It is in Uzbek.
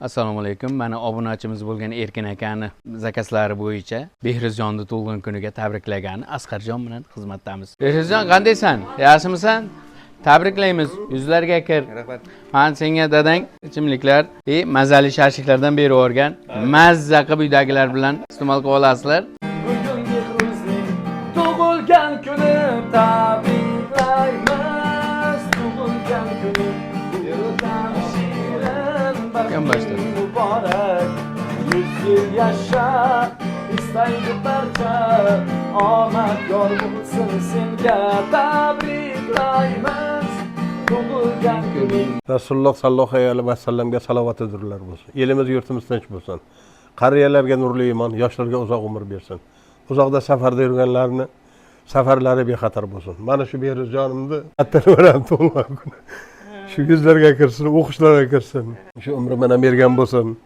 Assalomu alaykum. Mana obunachimiz bo'lgan Erkin akani zakaslari bo'yicha Behruzjonni tug'ilgan kuniga tabriklagan Asqarjon bilan xizmatdamiz. Behruzjon, qandaysan? Yaxshimisan? Tabriklaymiz. Yuzlarga kir. Rahmat. Men senga dadang ichimliklar, mazali sharshiklardan berib yuborgan. Mazza qilib uydagilar bilan iste'mol qilib olasizlar. Bugun Behruzning tug'ilgan kuni tabriklaymiz. Tug'ilgan kuni yurtdan shirin Kim başladı? Mübarek 100 yıl yaşa istaydi barcha omad yor bo'lsin senga tabriklaymiz tug'ilgan kuning. Rasululloh sallallohu alayhi vasallamga salovat edurlar bo'lsin. Elimiz yurtimiz tinch bo'lsin. Qariyalarga nurli iymon, yoshlarga uzoq umr bersin. Uzoqda safarda yurganlarni safarlari bexatar bo'lsin. Mana shu Behruzjonimni attanaveram tug'ilgan kuni. Shu yuzlarga kirsin, o'qishlarga kirsin. Shu umri mana bergan bo'lsin.